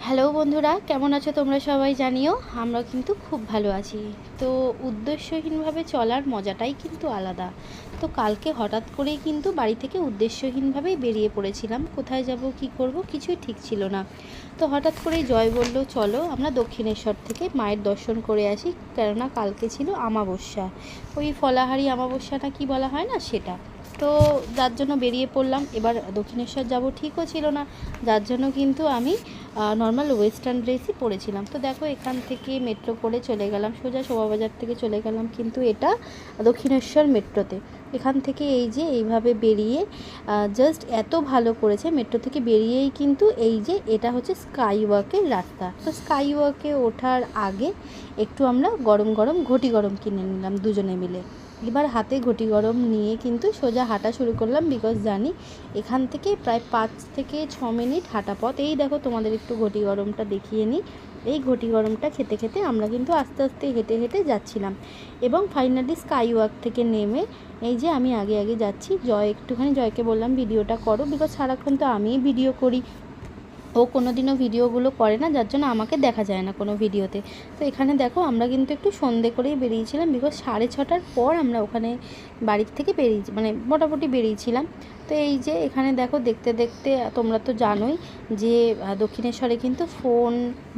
Hello বন্ধুরা, কেমন আছো তোমরা? সবাই জানিও। আমরা কিন্তু খুব ভালো আছি। তো উদ্দেশ্যহীনভাবে চলার মজাটাই কিন্তু আলাদা। তো কালকে হঠাৎ করেই কিন্তু বাড়ি থেকে উদ্দেশ্যহীনভাবেই বেরিয়ে পড়েছিলাম। কোথায় যাব, কি করব, কিছুই ঠিক ছিল না। তো হঠাৎ করেই জয় বলল, চলো আমরা দক্ষিণেশ্বর থেকে মায়ের দর্শন করে আসি, কেননা কালকে ছিল আমাবস্যা। ওই ফলাহারি আমাবস্যা না কি বলা হয় না, সেটা। তো যার জন্য বেরিয়ে পড়লাম। এবার দক্ষিণেশ্বর যাব ঠিকও ছিল না, যার জন্য কিন্তু আমি নর্মাল ওয়েস্টার্ন ড্রেসই পরেছিলাম। তো দেখো, এখান থেকে মেট্রো করে চলে গেলাম, সোজা শোভাবাজার থেকে চলে গেলাম কিন্তু এটা দক্ষিণেশ্বর মেট্রোতে। এখান থেকে এই যে এইভাবে বেরিয়ে জাস্ট এত ভালো করেছে, মেট্রো থেকে বেরিয়েই কিন্তু এই যে এটা হচ্ছে স্কাই ওয়াকের রাস্তা। তো স্কাই ওয়াকে ওঠার আগে একটু আমরা গরম গরম ঘটি গরম কিনে নিলাম দুজনে মিলে। এবার হাতে ঘটি গরম নিয়ে কিন্তু সোজা হাঁটা শুরু করলাম, বিকজ জানি এখান থেকে প্রায় 5 থেকে 6 মিনিট হাঁটা পথ। এই দেখো, তোমাদের একটু ঘটি গরমটা দেখিয়ে নিই। এই ঘটি গরমটা খেতে খেতে আমরা কিন্তু আস্তে আস্তে হেঁটে হেঁটে যাচ্ছিলাম এবং ফাইনালি স্কাই ওয়াক থেকে নেমে এই যে আমি আগে আগে যাচ্ছি। জয়কে বললাম ভিডিওটা করো, বিকজ সারাক্ষণ তো আমিই ভিডিও করি, ও কোনো দিনও ভিডিওগুলো করে না, যার জন্য আমাকে দেখা যায় না কোনো ভিডিওতে। তো এখানে দেখো, আমরা কিন্তু একটু সন্ধে করেই বেরিয়েছিলাম, বিকজ 6:30টার পর আমরা ওখানে বাড়ির থেকে মানে মোটামুটি বেরিয়েছিলাম। তো এই যে এখানে দেখো, দেখতে দেখতে তোমরা তো জানোই যে দক্ষিণেশ্বরে কিন্তু ফোন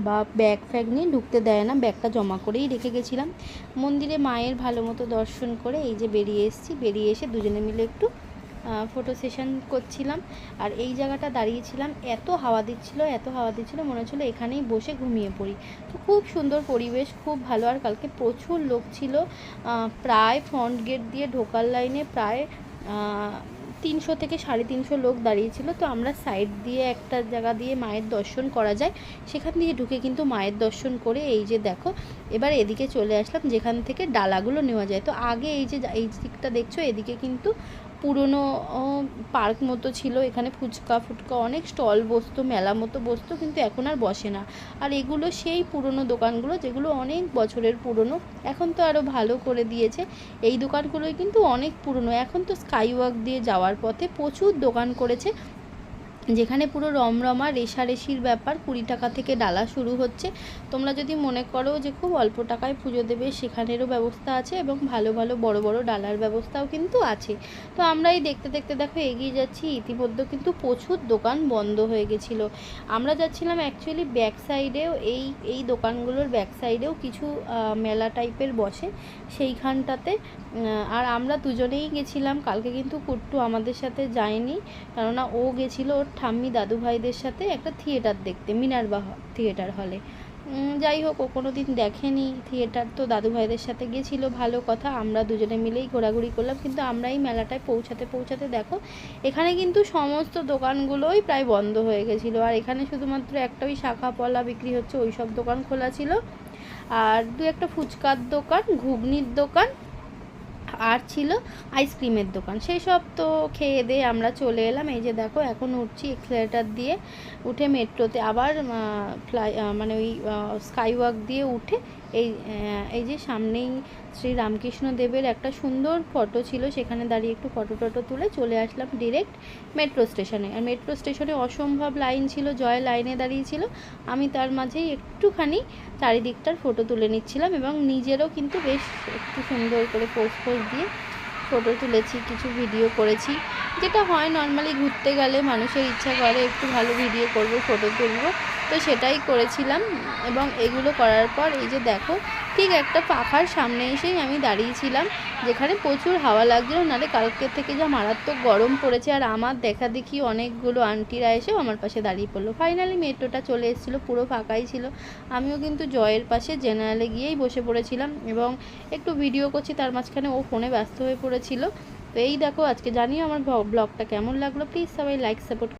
বা ব্যাগ ফ্যাগ নিয়ে ঢুকতে দেয় না, ব্যাগটা জমা করেই রেখে গেছিলাম। মন্দিরে মায়ের ভালো মতো দর্শন করে এই যে বেরিয়ে এসেছি। বেরিয়ে এসে দুজনে মিলে একটু ফটো সেশন করছিলাম। আর এই জায়গাটা দাঁড়িয়েছিলাম, এত হাওয়া দিচ্ছিল, মনে হচ্ছিলো এখানেই বসে ঘুমিয়ে পড়ি। তো খুব সুন্দর পরিবেশ, খুব ভালো। আর কালকে প্রচুর লোক ছিল, প্রায় ফ্রন্ট গেট দিয়ে ঢোকার লাইনে প্রায় 300 থেকে 350 লোক দাঁড়িয়েছিল। তো আমরা সাইড দিয়ে একটা জায়গা দিয়ে মায়ের দর্শন করা যায়, সেখান দিয়ে ঢুকে কিন্তু মায়ের দর্শন করে এই যে দেখো, এবার এদিকে চলে আসলাম যেখান থেকে ডালাগুলো নেওয়া যায়। তো আগে এই যে এই দিকটা দেখছো, এদিকে কিন্তু পুরনো পার্ক মতো ছিল, এখানে ফুচকা অনেক স্টল বসতো, মেলা মতো বসতো, কিন্তু এখন আর বসে না। আর এগুলো সেই পুরনো দোকানগুলো যেগুলো অনেক বছরের পুরনো, এখন তো আরও ভালো করে দিয়েছে। এই দোকানগুলোই কিন্তু অনেক পুরনো। এখন তো স্কাই ওয়াক দিয়ে যাওয়ার পথে প্রচুর দোকান করেছে, যেখানে পুরো রমরমা রেশারেশির ব্যাপার। 20 টাকা থেকে ডালা শুরু হচ্ছে। তোমরা যদি মনে করো যে খুব অল্প টাকায় পুজো দেবে, সেখানেরও ব্যবস্থা আছে এবং ভালো ভালো বড় বড় ডালার ব্যবস্থাও কিন্তু আছে। তো আমরা এই দেখতে দেখতে দেখো এগিয়ে যাচ্ছি। ইতিমধ্যে কিন্তু প্রচুর দোকান বন্ধ হয়ে গেছিলো। আমরা যাচ্ছিলাম অ্যাকচুয়ালি ব্যাক সাইডেও, এই দোকানগুলোর ব্যাক সাইডেও কিছু মেলা টাইপের বসে সেইখানটাতে। আর আমরা দুজনেই গেছিলাম কালকে, কিন্তু কুট্টু আমাদের সাথে যায়নি, কেননা ও গেছিলো ওর ঠাম্মি দাদু ভাইদের সাথে একটা থিয়েটার দেখতে, মিনার্ভা থিয়েটার হলে। যাই হোক, ও কোনো দিন দেখেনি থিয়েটার, তো দাদু ভাইদের সাথে গেছিলো, ভালো কথা। আমরা দুজনে মিলেই ঘোরাঘুরি করলাম, কিন্তু আমরা এই মেলাটায় পৌঁছাতে দেখো এখানে কিন্তু সমস্ত দোকানগুলোই প্রায় বন্ধ হয়ে গেছিলো। আর এখানে শুধুমাত্র একটা ওই শাখা পলা বিক্রি হচ্ছে, ওই সব দোকান খোলা ছিল। আর দু একটা ফুচকার দোকান, ঘুগনির দোকান, আর ছিল আইসক্রিমের দোকান। সেই সব তো খেয়ে দিয়ে আমরা চলে এলাম। এই যে দেখো, এখন উঠছি এক্সেলেটার দিয়ে, উঠে মেট্রোতে আবার মানে ওই স্কাই ওয়াক দিয়ে উঠে এই যে সামনেই শ্রী রামকৃষ্ণ দেবের একটা সুন্দর ফটো ছিল, সেখানে দাঁড়িয়ে একটু ফটো তুলে চলে আসলাম ডিরেক্ট মেট্রো স্টেশনে। আর মেট্রো স্টেশনে অসম্ভব লাইন ছিল, জয় লাইনে দাঁড়িয়েছিল, আমি তার মাঝেই একটুখানি চারিদিকটার ফটো তুলে নিচ্ছিলাম এবং নিজেরও কিন্তু বেশ একটু সুন্দর করে পোজ দিয়ে ফটো তুলেছি, কিছু ভিডিও করেছি। যেটা হয় নর্মালি ঘুরতে গেলে মানুষের ইচ্ছা করে একটু ভালো ভিডিও করব, ফটো তুলব, তো সেটাই করেছিলাম। এবং এগুলো করার পর এই যে দেখো, ঠিক একটা পাখার সামনে এসেই আমি দাঁড়িয়েছিলাম, যেখানে প্রচুর হাওয়া লাগছিল, নাহলে কালকের থেকে যা মারাত্মক গরম পড়েছে। আর আমার দেখা দেখি অনেকগুলো আন্টিরা এসেও আমার পাশে দাঁড়িয়ে পড়লো। ফাইনালি মেট্রোটা চলে এসেছিলো, পুরো ফাঁকাই ছিল। আমিও কিন্তু জয়ের পাশে জেনারেলে গিয়েই বসে পড়েছিলাম এবং একটু ভিডিও করছি, তার মাঝখানে ও ফোনে ব্যস্ত হয়ে পড়েছিল। তো এই দেখো, আজকে জানিও আমার ব্লগটা কেমন লাগলো। প্লিজ সবাই লাইক সাপোর্ট